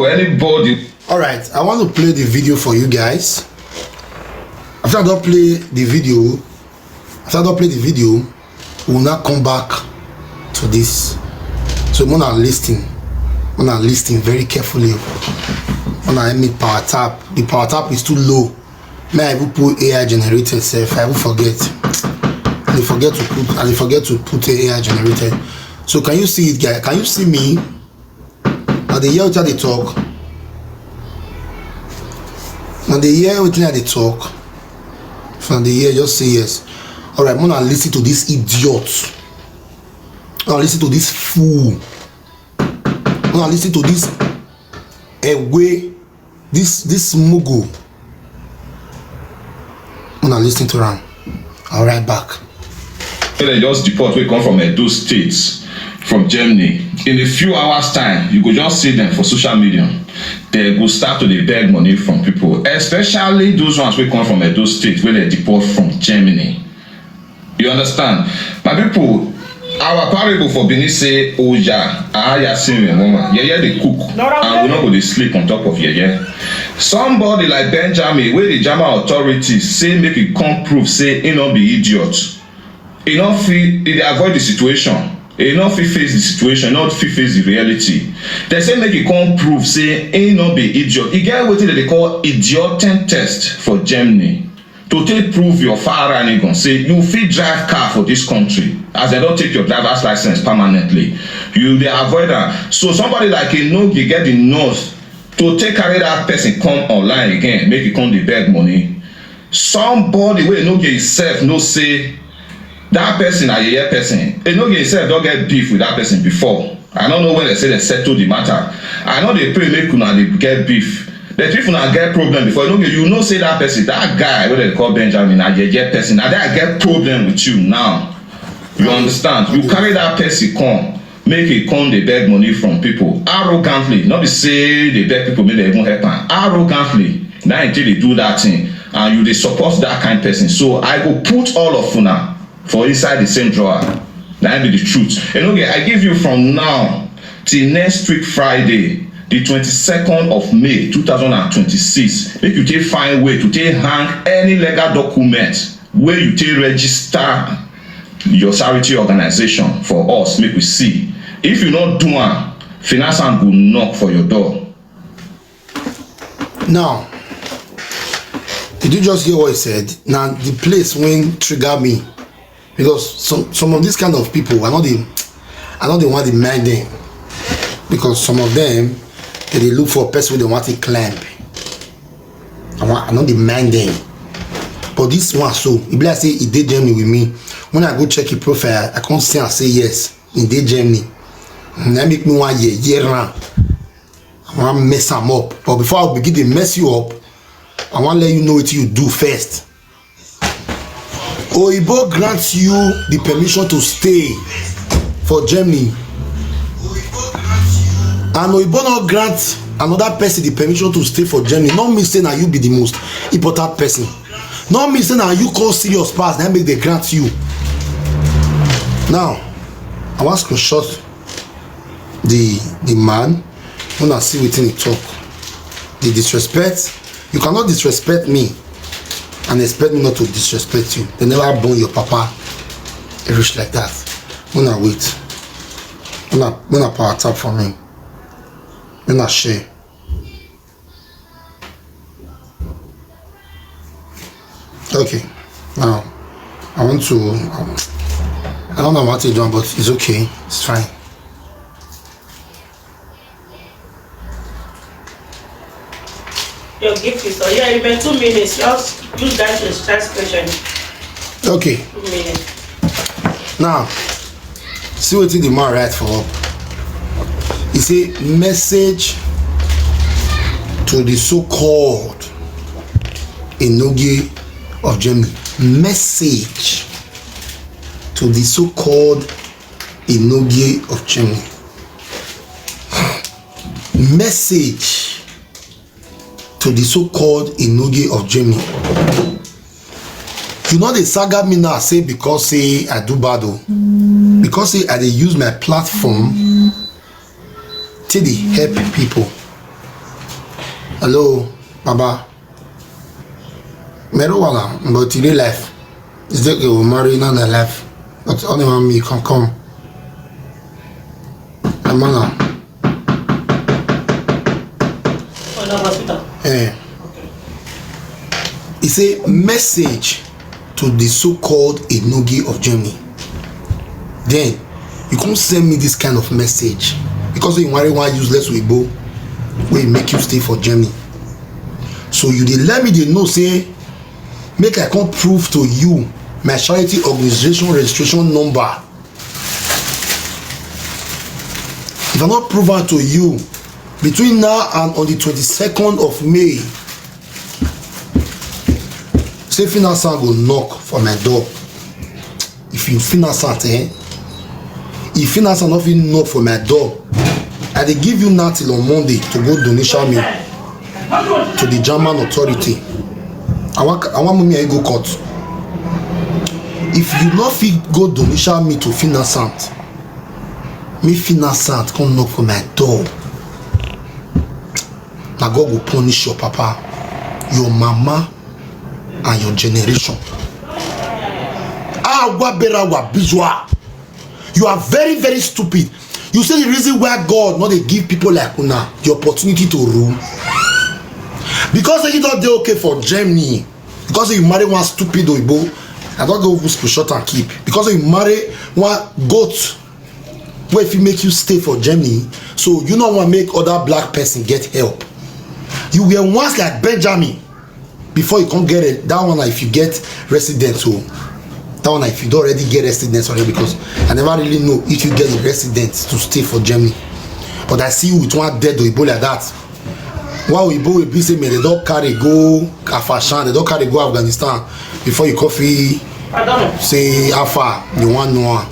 anybody. All right, I want to play the video for you guys. After I don't play the video, we will now come back to this. So I'm gonna listen very carefully. I'm gonna make power tap. The power tap is too low. May I even put AI generated self? I will forget. I forget to put AI generated. So can you see it, guys? Can you see me? Now they hear what they talk. When they hear what they talk, from the hear, just say yes. All right, I'm gonna listen to this idiot. I'm gonna listen to this fool. I'm gonna listen to this away, this mugu. I'm gonna listen to them. I'll right back. They just deport. We come from those states, from Germany. In a few hours' time, you could just see them for social media. They will start to beg money from people, especially those ones we come from those states where they deport from Germany. You understand? My people, our parable for Benin say, oh yeah, they cook, and we not go to sleep on top of yeah. Somebody like Benjamin, where the German authorities say make it come prove, say he not be idiot. He not feel, they avoid the situation. He not fit face the situation, not fit face the reality. They say make it come prove, say he not be idiot. He get what they call idioten test for Germany. To take prove your far and gun, say you fit drive car for this country as they don't take your driver's license permanently. You they avoid that. So somebody like Enogie get the nose to take carry that person come online again, make it come the beg money. Somebody wey Enogie himself no say that person a yeye person. Enogie himself don't get beef with that person before. I don't know when they say they settle the matter. I know they pray make una dey get beef. The people now get problem before you know say that person, that guy what they call Benjamin, a yeye person. Now they get problem with you now. You understand? You carry that person come, make it come they beg money from people arrogantly. Not be say they beg people make they even help them. Arrogantly. Now until they do that thing and you they support that kind of person. So I go put all of una for inside the same drawer. That be the truth. And okay, I give you from now till next week Friday, the 22nd of May 2026. Make you take find way to take hang any legal document where you take register your charity organization for us. Make we see. If you not do one, finance and go knock for your door. Now, did you just hear what he said? Now the place when trigger me. Because some of these kind of people I know they want to mind them, because some of them they look for a person they want to climb. I know they mind them, but this one so if I say he did Germany with me, when I go check his profile I can't see and say yes he did Germany. That make me 1 year round. I want to mess him up, but before I begin to mess you up, I want to let you know what you do first. Oyibo grants you the permission to stay for Germany, and Oyibo not grant another person the permission to stay for Germany. Not me saying that you be the most important person. Not me saying that you call serious pass then make they grant you. Now I want to screenshot the man when I see within the talk. The disrespect, you cannot disrespect me and expect me not to disrespect you. They never born your papa a rich like that. When I wait, when I power tap for me, when I share. Okay, now I want to. I don't know what to do, but it's okay. It's fine. Your gift is so yeah, even 2 minutes. Just use that to start question. Okay. 2 minutes. Now, see what the man write for up. He say message to the so-called Enogie of Germany. Message to the so-called Enogie of Germany. Message to the so-called Enogie of Germany. You know the saga me now say because say I do bad though. Because say I dey use my platform to dey help people. Hello, Baba. Marijuana, but in real life, is that you marry in the life? But only one me can come. I'm on. Hospital. Eh. It's a message to the so-called Enogie of Germany. Then you can't send me this kind of message because you marry one useless Weibo wey make you stay for Germany. So you dey let me dey know say make I come prove to you my charity organization registration number. If I not prove am to you between now and on the 22nd of May, say financer go knock for my door. If you financer if financer not fit knock for my door, I dey give you now till on Monday to go donation me to the German authority. I want mommy I go court. If you not fit go donation me to financer, me financer come knock for my door. Na God will punish your papa, your mama, and your generation. You are very, very stupid. You say the reason why God not they give people like Una the opportunity to rule because you don't do okay for Germany. Because you marry one stupid Oibo, I don't go short and keep. Because you marry one goat, where if you make you stay for Germany, so you don't want to make other black person get help. You were once like Benjamin before you can't get it. That one if you get residence, so that one if you don't already get residence already, because I never really know if you get a residence to stay for Germany. But I see you with one dead Oibo like that. Why Oibo will be say me they don't carry go Afashan, they don't carry go Afghanistan before you coffee. I don't know. Say how far you want know.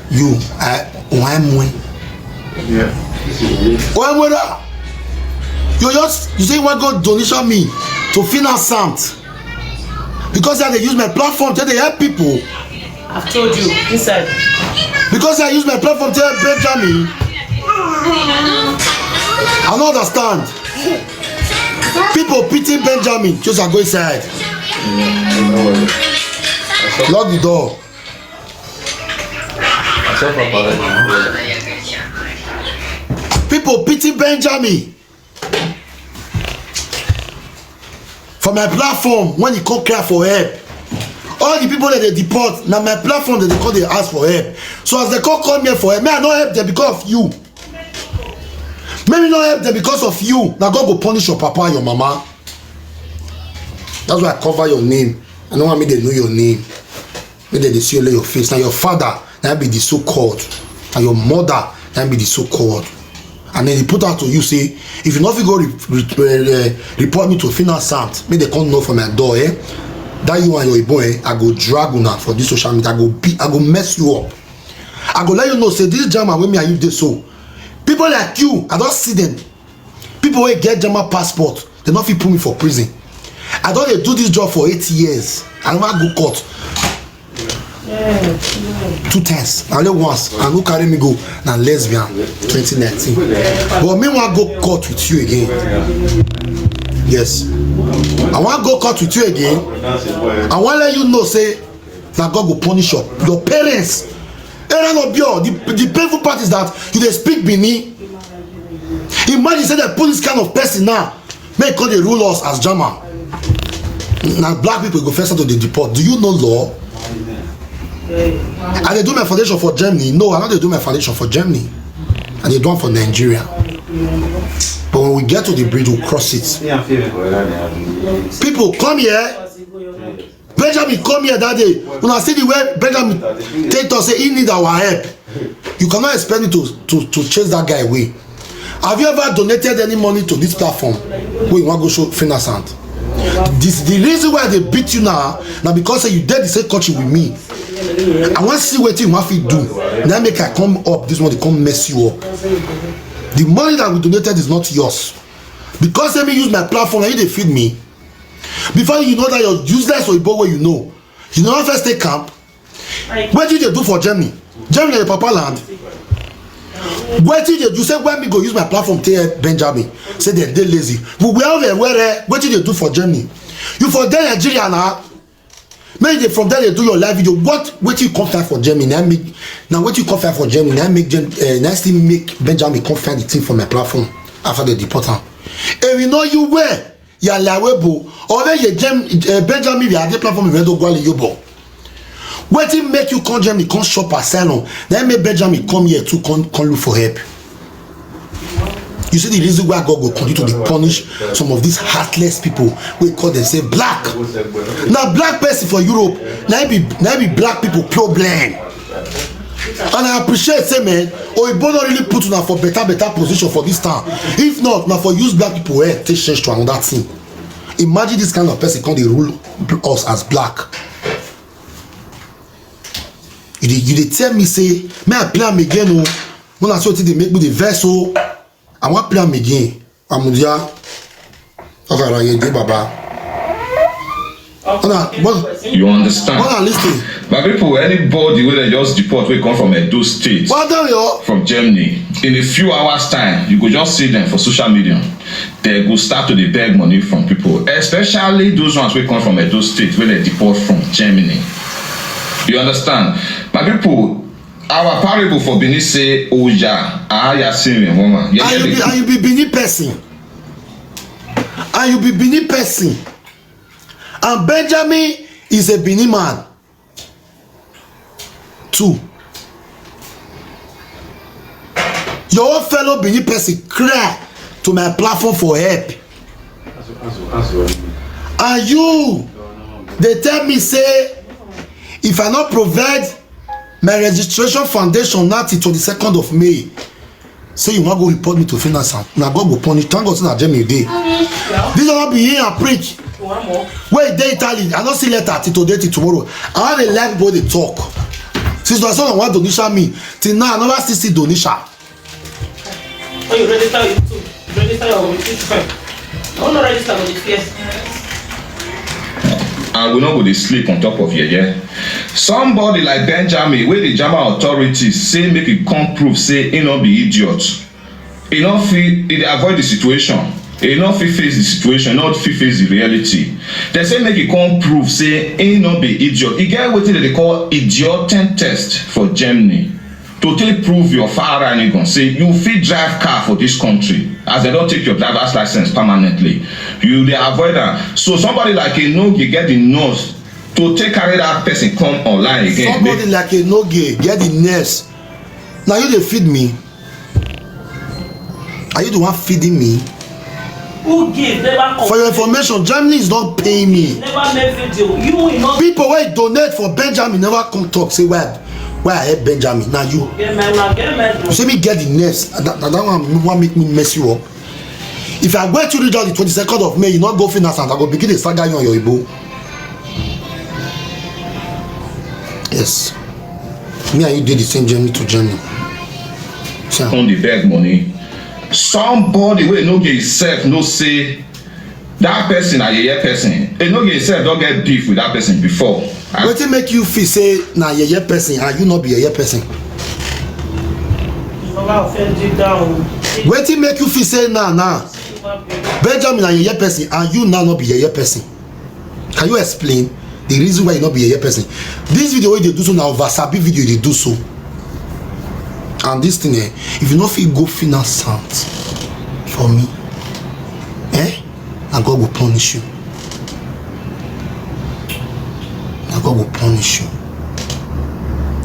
You why Yeah. You say you want go donation me to finance something because they use my platform to help people. I've told you inside. Because I use my platform to help Benjamin. I don't understand. People pity Benjamin. Just go inside. Lock the door. People pity Benjamin. For my platform, when you come cry for help, all the people that they deport, now my platform that they call they ask for help. So as they come here for help, may I not help them because of you. Maybe not help them because of you. Now God will punish your papa and your mama. That's why I cover your name. I don't want me to know your name. Maybe they see your face. Now your father, now be the so-called. And your mother, now be the so-called. And then they put out to you say, if you not go report me to finance sant, may they come know for my door, that you and your boy, I go drag you now for this social media. I go mess you up. I go let you know, say this German when me and you did so. People like you, I don't see them. People who get German passport, they not fit put me for prison. I don't do this job for 8 years. I never go court. 2 times, only once. And who carry me go now lesbian 2019. But me want go court with you again. Yes. I want go court with you again. I want let you know say that God will punish your parents. The painful part is that you dey speak Benin. Imagine say they put this kind of person now, make God they rule us as German. Now black people go first to the deport. Do you know law? And they do my foundation for Germany. No, I know they do my foundation for Germany. And they do it for Nigeria. But when we get to the bridge, we'll cross it. People come here. Benjamin come here that day. When I see the way Benjamin take us say he need our help, you cannot expect me to chase that guy away. Have you ever donated any money to this platform where you want to go show finance? This the reason why they beat you now because you did the same country with me. I want to see what you want to do. Now make I come up this one, they come mess you up. The money that we donated is not yours. Because let me use my platform and you they feed me. Before you know that you're useless or Igbo where you know first take camp. What did they do for Germany? Germany is the papa land. Wetin dey do say when me go use my platform take help Benjamin say dem dey lazy. We where wetin dey do for Germany? You for there Nigeria na. Make you from there dey do your live video. Wetin you come find for Germany? Now wetin you come find for Germany? Now still make Benjamin come find the thing for my platform after they deport am. And we know you where you are lawebo or where you Benjamin you are the platform you don't go to yobo. Wetin make you come Germany come shop asylum? Then make Benjamin come here to come look for help. You see the reason why God will continue to punish some of these heartless people we call themselves black. Now black person for Europe, now be black people problem. And I appreciate say man, Oyibo not really put una for better position for this town. If not, now for use black people here take change to another thing. Imagine this kind of person come dey rule us as black. You dey tell me say, may I play am again o? When I saw they make me the vessel. I want play am again. Amudia. Okay, Baba. You understand? Listen. But people, anybody wey dey just deport wey come from Edo State, from Germany, in a few hours time, you go just see them for social media. They go start to dey beg money from people, especially those ones wey come from Edo State wey dey deport from Germany. You understand? My people, our parable for Benin say, Oja, Aya Syrian woman. And you be Benin person. And you be Benin person. And Benjamin is a Benin man. 2. Your own fellow Benin person cry to my platform for help. And you, they tell me say, if I not provide my registration foundation now till 22nd of May, say you want to go report me to finance. Now God will punish. Thank God say na Germany dey. This will be here and preach. Wait, dey Italy. I don't see letter till today till tomorrow. I want the live people they talk. Since the son want donation me till now I never see donation. Oh, you register YouTube. Register your YouTube. I want to register with the PS. And we not go dey sleep on top of here. Somebody like Benjamin wey the German authorities say make e come prove say e no be idiot, e no fit dey avoid the situation, e no fit face the situation, not fit face the reality. They say make e come prove say e no be idiot. E get wetin dem dey call idioten test for Germany to take prove your firearm gun say you fit drive car for this country as they don take your driver's license permanently. You dey avoid am. So somebody like Enogie get the nose to take carry that person come online again. Somebody like Enogie get the nerves. Now you dey feed me. Are you the one feeding me? Who give? Never for your information, Germany is not paying me. Never make video. You not. People wey donate for Benjamin never come talk say why I help Benjamin. Now you. Get man. You see me get the nerves. That one make me mess you up. If I go to read out the 22nd of May, you not go finance and I go begin the saga on your Igbo. Yes. Me and you did the same journey to Germany. On the beg money. Somebody wey no get himself no say that person a yeye person. He no get himself don get beef with that person before. Wetin make you feel say na yeye person and you no be yeye person? Wetin make you feel say na Benjamin na yeye person and you now no be yeye person? Can you explain the reason why you no be yeye person? This video wey dey do so na over sabi video dey do so. And this thing if you no fit go finance out for me, and God will punish you. And God will punish you.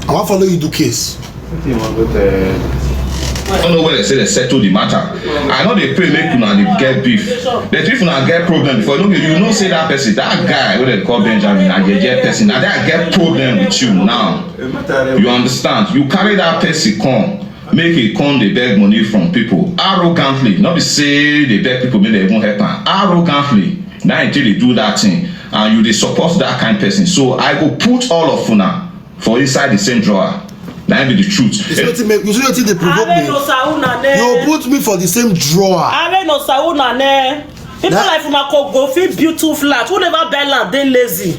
I wan follow you do case. I don't know where they say they settle the matter. I know they pray make una dey get beef. The if una get problem before you know say that person, that guy wey they call Benjamin, na yeye person, na that get problem with you now. You understand? You carry that person come, make e come dey beg money from people arrogantly. Not be say they beg people make they even help am. Arrogantly, na until they do that thing, and you dey support that kind person. So I go put all of una for inside the same drawer. That be the truth. You see wetin dey provoke me? You put me for the same drawer. People like una go fit build 2 flats. Who never buy land, they lazy.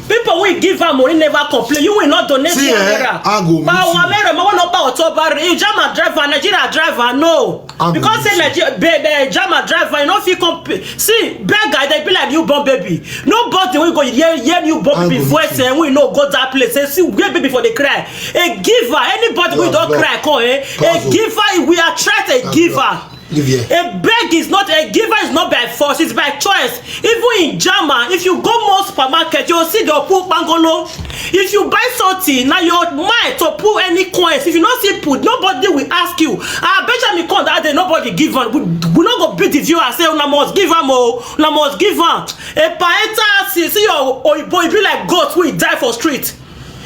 People will give her money, never complain. You will not donate to naira. But America, I want to buy auto. You German driver, Nigeria driver, no. Because say Nigeria German driver, you know, if see, beggar, they be like newborn baby. Nobody will go hear newborn baby voice and we know go that place. Say, see, where baby for the cry. A giver, anybody we don't cry, call a giver. We attract a giver. A beg is not a giver, is not by force, it's by choice. Even in German, if you go more supermarket, you'll see the poor bangolo. If you buy something, now your mind to put any coins. If you not see put, nobody will ask you. Benjamin come that day, nobody give on. We not go beat the viewer and say, "Una must give am, una must give am." A paeta see your boy be like goat who die for street.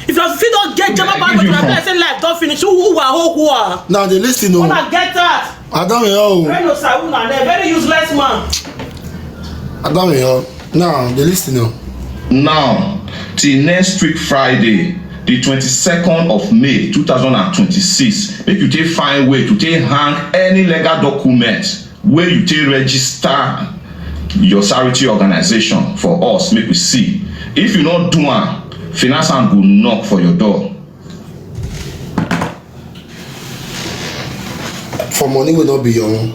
If you don't get German bank, but you say life don't finish. Who are? Now they listen. No. Wanna get that? I don't know. Very useless man. I don't know. Now they listen. No. Now, till next week Friday, the 22nd of May 2026, make you take find way to take hang any legal document where you take register your charity organization for us. Make we see. If you not do one, finance and go knock for your door. For money will not be your own.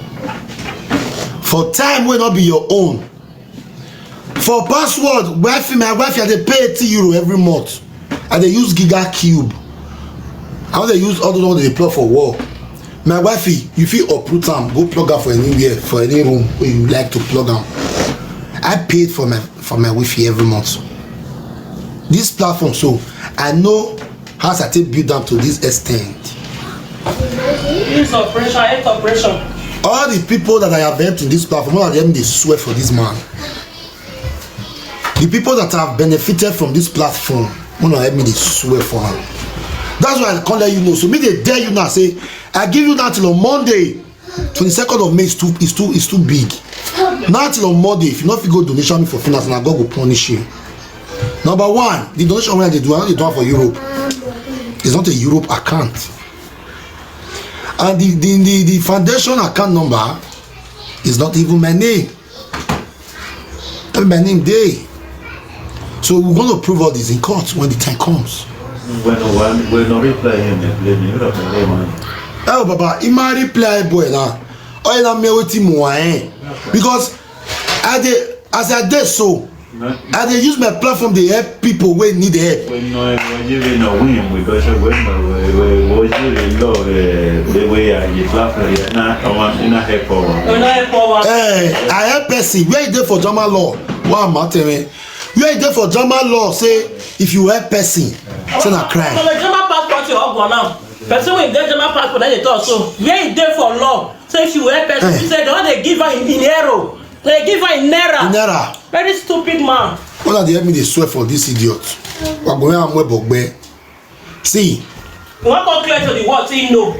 For time will not be your own. For password, my wife they pay €80 every month. And they use Giga Cube. How they use all the ones they plug for war. My wife, you feel uproot them, go plug up for anywhere, for any room where you like to plug them. I paid for my Wi-Fi every month. This platform, so I know how I take build them to this extent. This operation, eight operation. All the people that I have helped in this platform, all of them they swear for this man. The people that have benefited from this platform, one of them they swear for him. That's why I can't let you know. So me they dare you now say, I give you that till on Monday. 22nd of May is too big. Now till on Monday, if you not go donation me for finance, and God will punish you. Number one, the donation when they do for Europe. It's not a Europe account. And the foundation account number is not even my name. Not my name day. So we're going to prove all this in court when the time comes. When no reply him, you don't play money. Oh, Baba, he might reply boy now. Oh, I'm with him because as I did so. I dey use my platform to help people wey need help. When no win because when I help person where you dey for German law. One matter me. Where you dey for German law say if you help person, say na crime. So the German passport you all go now. Person wey get German passport they talk so. Where you dey for law say if you help person, you say the one they give her in euro. They give her in naira. Very stupid man. One of the help me they swear for this idiot. See. You want to clear to the world, say no.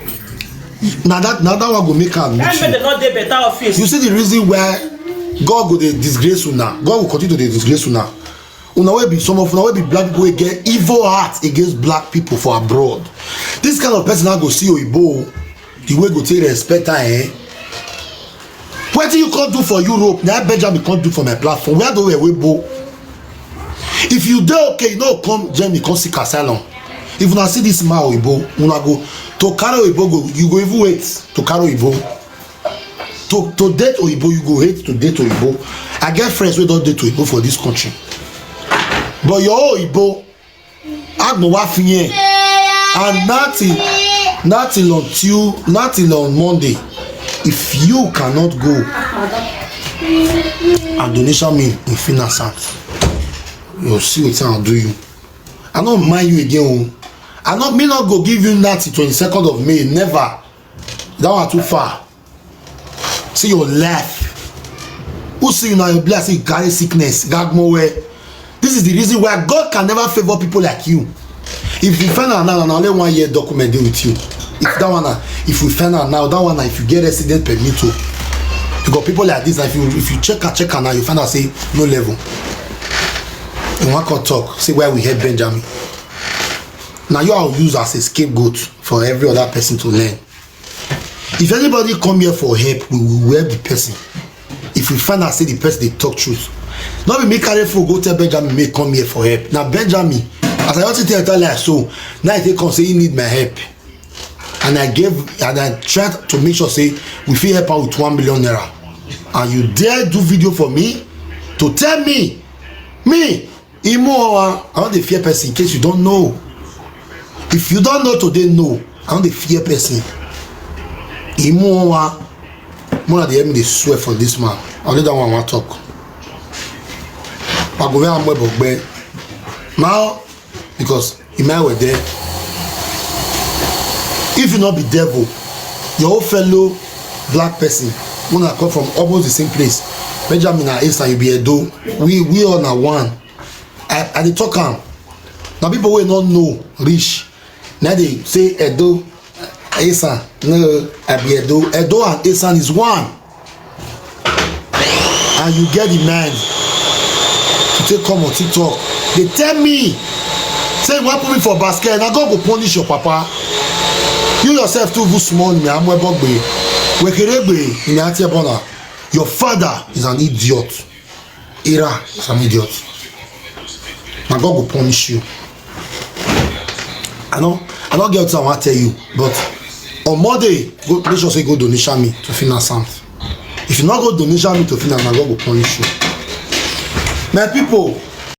Now that one go make am. That make them not dey better office. You see the reason why God go dey disgrace you now. God will continue to disgrace you now. Una will be some of una will be black people against evil heart against black people for abroad. This kind of person now go see Oyibo, the way go take respect her. What you can't do for Europe, now Benjamin can't do for my platform. Where do we go? If you do okay, you know, come Jeremy, come seek asylum. If you not see this man Oyibo, you not go to carry Oyibo, go you go even wait to carry Oyibo. To date Oyibo, you go hate to date Oyibo. I get friends who don't date Oyibo for this country. But your Oyibo, I know what finye, and nothing on Monday. If you cannot go and donation me in finance, you'll see what I'll do you. I don't mind you again. I not go give you that 22nd of May. Never. That one too far. See your life. Who see you now? Your blessing, you carry sickness. God more way. This is the reason why God can never favor people like you. If you find out now, only 1 year document deal with you. If we find out now, that one, if you get resident permit to, you got people like this. If you check now, you find out say no level. You want to talk, say where we help Benjamin. Now you are used as a scapegoat for every other person to learn. If anybody come here for help, we will help the person. if we find out say the person dey talk truth. No be me carry food go tell Benjamin make come here for help. Na Benjamin, as I just tell like so, now he take come say he need my help. And I tried to make sure say we fit help out with 1 million naira. And you dare do video for me to tell me Imo, I don't dey fear person in case you don't know. If you don't know today, no. I don't dey fear person. Imo, more than the enemy dey swear for this man. Only that one I want to talk. I go where I'm web now because Emma were there. If you not be devil, your old fellow black person, when I come from almost the same place, Benjamin and Asa, you be Edo. We all are one. I dey talk am. Now people will not know rich. Now they say Edo, Asa, no, I be Edo. Edo and Asa is one. And you get the mind to take come on TikTok. They tell me, say you want put me for basket, and I go punish your papa. You yourself too small in your father is an idiot. Ira is an idiot. My God will punish you. I don't get what I want to tell you, but on Monday, go make sure say go donation me to finance something. If you not go donation me to finance, my God will punish you. My people,